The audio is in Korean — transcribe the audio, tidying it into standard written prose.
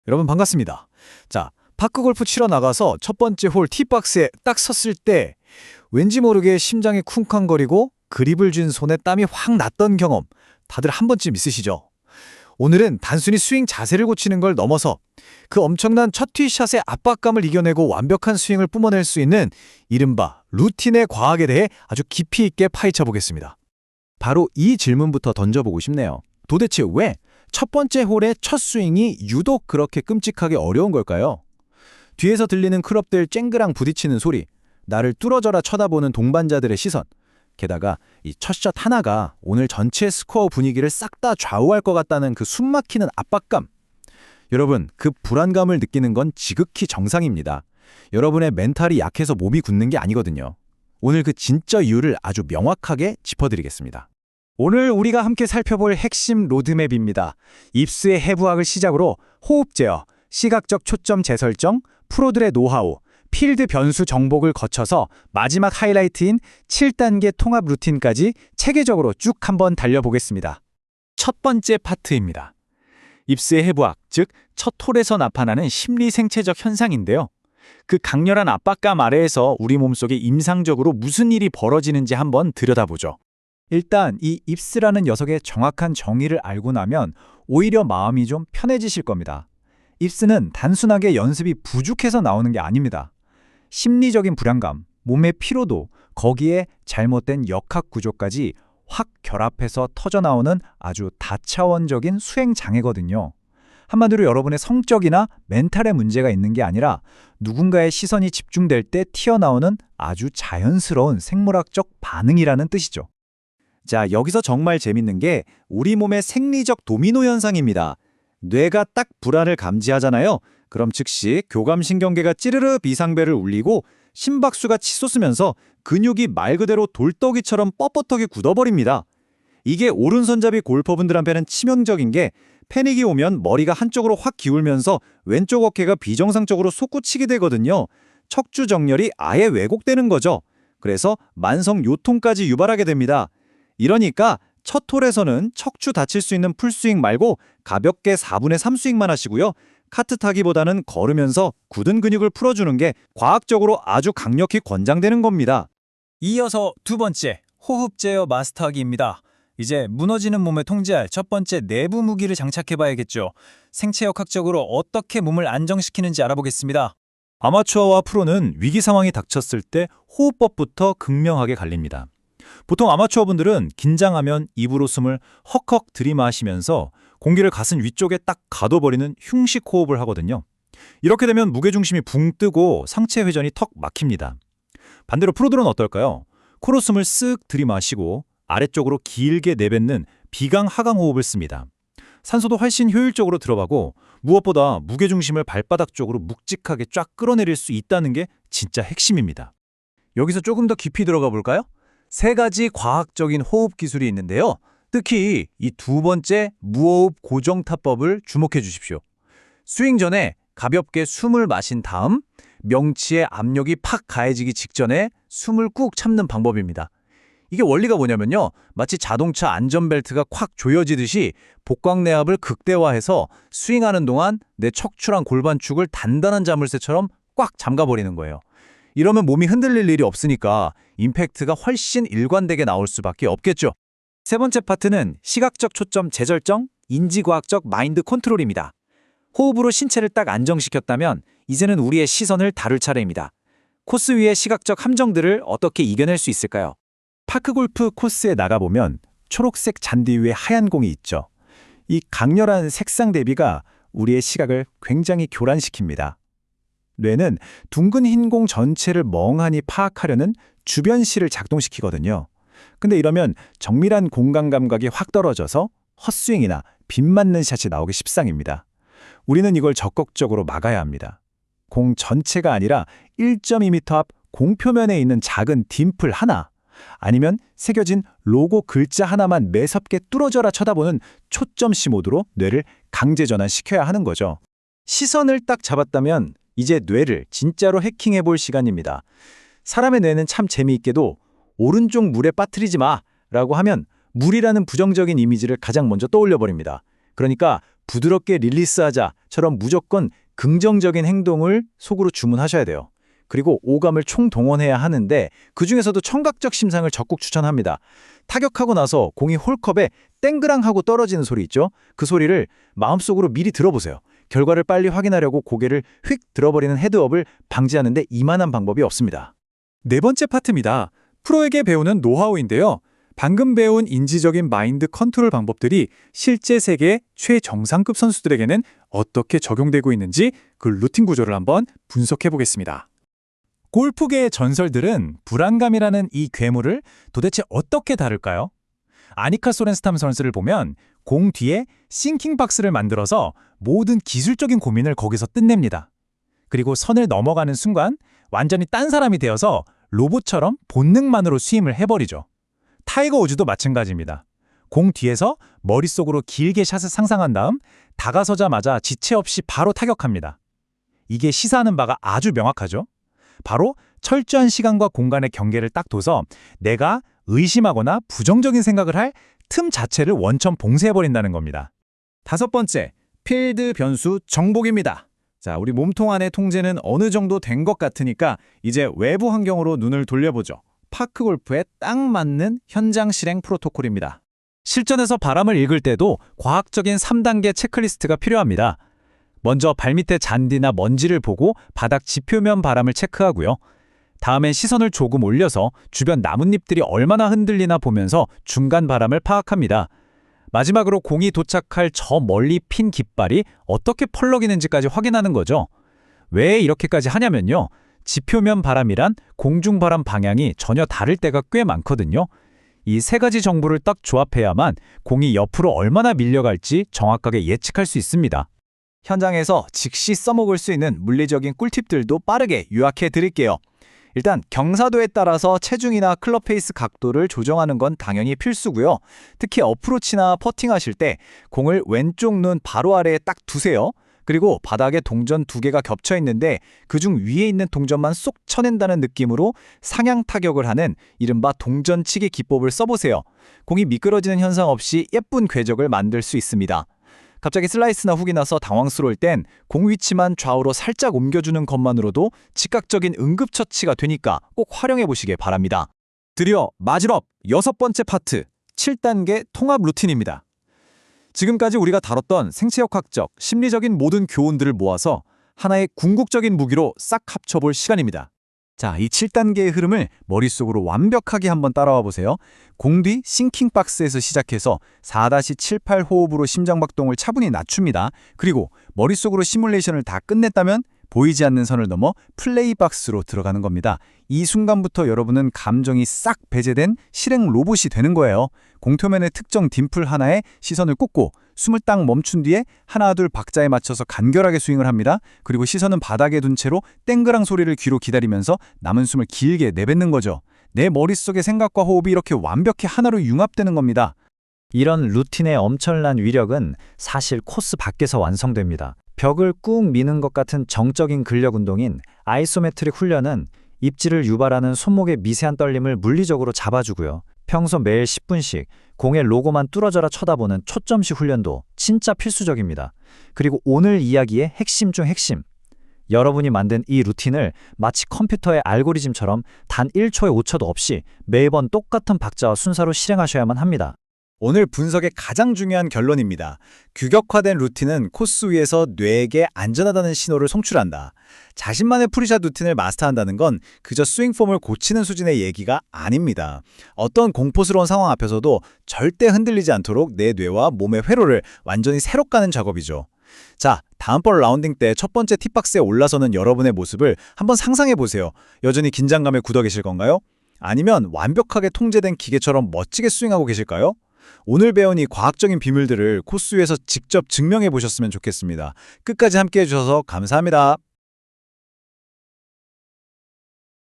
여러분 반갑습니다. 자, 파크 골프 치러 나가서 첫 번째 홀 티박스에 딱 섰을 때 왠지 모르게 심장이 쿵쾅거리고 그립을 쥔 손에 땀이 확 났던 경험 다들 한 번쯤 있으시죠? 오늘은 단순히 스윙 자세를 고치는 걸 넘어서 그 엄청난 첫 티샷의 압박감을 이겨내고 완벽한 스윙을 뿜어낼 수 있는 이른바 루틴의 과학에 대해 아주 깊이 있게 파헤쳐 보겠습니다. 바로 이 질문부터 던져보고 싶네요. 도대체 왜 첫 번째 홀의 첫 스윙이 유독 그렇게 끔찍하게 어려운 걸까요? 뒤에서 들리는 클럽들 쨍그랑 부딪히는 소리, 나를 뚫어져라 쳐다보는 동반자들의 시선, 게다가 이 첫 샷 하나가 오늘 전체 스코어 분위기를 싹 다 좌우할 것 같다는 그 숨막히는 압박감. 여러분, 그 불안감을 느끼는 건 지극히 정상입니다. 여러분의 멘탈이 약해서 몸이 굳는 게 아니거든요. 오늘 그 진짜 이유를 아주 명확하게 짚어드리겠습니다. 오늘 우리가 함께 살펴볼 핵심 로드맵입니다. 입스의 해부학을 시작으로 호흡 제어, 시각적 초점 재설정, 프로들의 노하우, 필드 변수 정복을 거쳐서 마지막 하이라이트인 7단계 통합 루틴까지 체계적으로 쭉 한번 달려보겠습니다. 첫 번째 파트입니다. 입스의 해부학, 즉 첫 홀에서 나타나는 심리 생체적 현상인데요. 그 강렬한 압박감 아래에서 우리 몸속에 임상적으로 무슨 일이 벌어지는지 한번 들여다보죠. 일단 이 입스라는 녀석의 정확한 정의를 알고 나면 오히려 마음이 좀 편해지실 겁니다. 입스는 단순하게 연습이 부족해서 나오는 게 아닙니다. 심리적인 불안감, 몸의 피로도, 거기에 잘못된 역학 구조까지 확 결합해서 터져나오는 아주 다차원적인 수행 장애거든요. 한마디로 여러분의 성적이나 멘탈에 문제가 있는 게 아니라 누군가의 시선이 집중될 때 튀어나오는 아주 자연스러운 생물학적 반응이라는 뜻이죠. 자, 여기서 정말 재밌는 게 우리 몸의 생리적 도미노 현상입니다. 뇌가 딱 불안을 감지하잖아요. 그럼 즉시 교감신경계가 찌르르 비상벨을 울리고 심박수가 치솟으면서 근육이 말 그대로 돌덩이처럼 뻣뻣하게 굳어버립니다. 이게 오른손잡이 골퍼분들한테는 치명적인 게 패닉이 오면 머리가 한쪽으로 확 기울면서 왼쪽 어깨가 비정상적으로 솟구치게 되거든요. 척추 정렬이 아예 왜곡되는 거죠. 그래서 만성 요통까지 유발하게 됩니다. 이러니까 첫 홀에서는 척추 다칠 수 있는 풀스윙 말고 가볍게 4분의 3 스윙만 하시고요. 카트 타기보다는 걸으면서 굳은 근육을 풀어주는 게 과학적으로 아주 강력히 권장되는 겁니다. 이어서 두 번째, 호흡 제어 마스터하기입니다. 이제 무너지는 몸을 통제할 첫 번째 내부 무기를 장착해봐야겠죠. 생체역학적으로 어떻게 몸을 안정시키는지 알아보겠습니다. 아마추어와 프로는 위기 상황이 닥쳤을 때 호흡법부터 극명하게 갈립니다. 보통 아마추어분들은 긴장하면 입으로 숨을 헉헉 들이마시면서 공기를 가슴 위쪽에 딱 가둬버리는 흉식 호흡을 하거든요. 이렇게 되면 무게중심이 붕 뜨고 상체 회전이 턱 막힙니다. 반대로 프로들은 어떨까요? 코로 숨을 쓱 들이마시고 아래쪽으로 길게 내뱉는 비강-하강 호흡을 씁니다. 산소도 훨씬 효율적으로 들어가고 무엇보다 무게중심을 발바닥 쪽으로 묵직하게 쫙 끌어내릴 수 있다는 게 진짜 핵심입니다. 여기서 조금 더 깊이 들어가 볼까요? 세 가지 과학적인 호흡 기술이 있는데요. 특히 이 두 번째 무호흡 고정타법을 주목해 주십시오. 스윙 전에 가볍게 숨을 마신 다음 명치에 압력이 팍 가해지기 직전에 숨을 꾹 참는 방법입니다. 이게 원리가 뭐냐면요. 마치 자동차 안전벨트가 콱 조여지듯이 복강내압을 극대화해서 스윙하는 동안 내 척추랑 골반축을 단단한 자물쇠처럼 꽉 잠가버리는 거예요. 이러면 몸이 흔들릴 일이 없으니까 임팩트가 훨씬 일관되게 나올 수밖에 없겠죠. 세 번째 파트는 시각적 초점 재설정, 인지과학적 마인드 컨트롤입니다. 호흡으로 신체를 딱 안정시켰다면 이제는 우리의 시선을 다룰 차례입니다. 코스 위의 시각적 함정들을 어떻게 이겨낼 수 있을까요? 파크골프 코스에 나가보면 초록색 잔디 위에 하얀 공이 있죠. 이 강렬한 색상 대비가 우리의 시각을 굉장히 교란시킵니다. 뇌는 둥근 흰 공 전체를 멍하니 파악하려는 주변시를 작동시키거든요. 근데 이러면 정밀한 공간 감각이 확 떨어져서 헛스윙이나 빗 맞는 샷이 나오기 십상입니다. 우리는 이걸 적극적으로 막아야 합니다. 공 전체가 아니라 1.2m 앞 공표면에 있는 작은 딤플 하나, 아니면 새겨진 로고 글자 하나만 매섭게 뚫어져라 쳐다보는 초점시 모드로 뇌를 강제 전환시켜야 하는 거죠. 시선을 딱 잡았다면 이제 뇌를 진짜로 해킹해 볼 시간입니다. 사람의 뇌는 참 재미있게도 오른쪽 물에 빠뜨리지 마 라고 하면 물이라는 부정적인 이미지를 가장 먼저 떠올려 버립니다. 그러니까 부드럽게 릴리스하자처럼 무조건 긍정적인 행동을 속으로 주문하셔야 돼요. 그리고 오감을 총동원해야 하는데 그중에서도 청각적 심상을 적극 추천합니다. 타격하고 나서 공이 홀컵에 땡그랑 하고 떨어지는 소리 있죠? 그 소리를 마음속으로 미리 들어보세요. 결과를 빨리 확인하려고 고개를 휙 들어버리는 헤드업을 방지하는 데 이만한 방법이 없습니다. 네 번째 파트입니다. 프로에게 배우는 노하우인데요. 방금 배운 인지적인 마인드 컨트롤 방법들이 실제 세계 최정상급 선수들에게는 어떻게 적용되고 있는지 그 루틴 구조를 한번 분석해 보겠습니다. 골프계의 전설들은 불안감이라는 이 괴물을 도대체 어떻게 다룰까요? 아니카 소렌스탐 선수를 보면 공 뒤에 싱킹 박스를 만들어서 모든 기술적인 고민을 거기서 끝냅니다. 그리고 선을 넘어가는 순간 완전히 딴 사람이 되어서 로봇처럼 본능만으로 스윙을 해버리죠. 타이거 우즈도 마찬가지입니다. 공 뒤에서 머릿속으로 길게 샷을 상상한 다음 다가서자마자 지체 없이 바로 타격합니다. 이게 시사하는 바가 아주 명확하죠? 바로 철저한 시간과 공간의 경계를 딱 둬서 내가 의심하거나 부정적인 생각을 할 틈 자체를 원천 봉쇄해버린다는 겁니다. 다섯 번째, 필드 변수 정복입니다. 자, 우리 몸통 안의 통제는 어느 정도 된 것 같으니까 이제 외부 환경으로 눈을 돌려보죠. 파크 골프에 딱 맞는 현장 실행 프로토콜입니다. 실전에서 바람을 읽을 때도 과학적인 3단계 체크리스트가 필요합니다. 먼저 발밑에 잔디나 먼지를 보고 바닥 지표면 바람을 체크하고요. 다음엔 시선을 조금 올려서 주변 나뭇잎들이 얼마나 흔들리나 보면서 중간 바람을 파악합니다. 마지막으로 공이 도착할 저 멀리 핀 깃발이 어떻게 펄럭이는지까지 확인하는 거죠. 왜 이렇게까지 하냐면요. 지표면 바람이란 공중바람 방향이 전혀 다를 때가 꽤 많거든요. 이 세 가지 정보를 딱 조합해야만 공이 옆으로 얼마나 밀려갈지 정확하게 예측할 수 있습니다. 현장에서 즉시 써먹을 수 있는 물리적인 꿀팁들도 빠르게 요약해 드릴게요. 일단 경사도에 따라서 체중이나 클럽 페이스 각도를 조정하는 건 당연히 필수고요. 특히 어프로치나 퍼팅하실 때 공을 왼쪽 눈 바로 아래에 딱 두세요. 그리고 바닥에 동전 두 개가 겹쳐 있는데 그중 위에 있는 동전만 쏙 쳐낸다는 느낌으로 상향 타격을 하는 이른바 동전치기 기법을 써보세요. 공이 미끄러지는 현상 없이 예쁜 궤적을 만들 수 있습니다. 갑자기 슬라이스나 훅이 나서 당황스러울 땐 공 위치만 좌우로 살짝 옮겨주는 것만으로도 즉각적인 응급처치가 되니까 꼭 활용해 보시길 바랍니다. 드디어 마지막 여섯 번째 파트, 7단계 통합 루틴입니다. 지금까지 우리가 다뤘던 생체역학적, 심리적인 모든 교훈들을 모아서 하나의 궁극적인 무기로 싹 합쳐볼 시간입니다. 자, 이 7단계의 흐름을 머릿속으로 완벽하게 한번 따라와 보세요. 공 뒤 싱킹 박스에서 시작해서 4-7-8 호흡으로 심장박동을 차분히 낮춥니다. 그리고 머릿속으로 시뮬레이션을 다 끝냈다면 보이지 않는 선을 넘어 플레이 박스로 들어가는 겁니다. 이 순간부터 여러분은 감정이 싹 배제된 실행 로봇이 되는 거예요. 공표면의 특정 딤플 하나에 시선을 꽂고 숨을 딱 멈춘 뒤에 하나 둘 박자에 맞춰서 간결하게 스윙을 합니다. 그리고 시선은 바닥에 둔 채로 땡그랑 소리를 귀로 기다리면서 남은 숨을 길게 내뱉는 거죠. 내 머릿속의 생각과 호흡이 이렇게 완벽히 하나로 융합되는 겁니다. 이런 루틴의 엄청난 위력은 사실 코스 밖에서 완성됩니다. 벽을 꾹 미는 것 같은 정적인 근력 운동인 아이소메트릭 훈련은 입지를 유발하는 손목의 미세한 떨림을 물리적으로 잡아주고요. 평소 매일 10분씩 공의 로고만 뚫어져라 쳐다보는 초점시 훈련도 진짜 필수적입니다. 그리고 오늘 이야기의 핵심 중 핵심. 여러분이 만든 이 루틴을 마치 컴퓨터의 알고리즘처럼 단 1초의 오차도 없이 매번 똑같은 박자와 순서로 실행하셔야만 합니다. 오늘 분석의 가장 중요한 결론입니다. 규격화된 루틴은 코스 위에서 뇌에게 안전하다는 신호를 송출한다. 자신만의 프리샷 루틴을 마스터한다는 건 그저 스윙폼을 고치는 수준의 얘기가 아닙니다. 어떤 공포스러운 상황 앞에서도 절대 흔들리지 않도록 내 뇌와 몸의 회로를 완전히 새로 까는 작업이죠. 자, 다음번 라운딩 때 첫 번째 티박스에 올라서는 여러분의 모습을 한번 상상해 보세요. 여전히 긴장감에 굳어 계실 건가요? 아니면 완벽하게 통제된 기계처럼 멋지게 스윙하고 계실까요? 오늘 배운 이 과학적인 비밀들을 코스 위에서 직접 증명해 보셨으면 좋겠습니다. 끝까지 함께해 주셔서 감사합니다.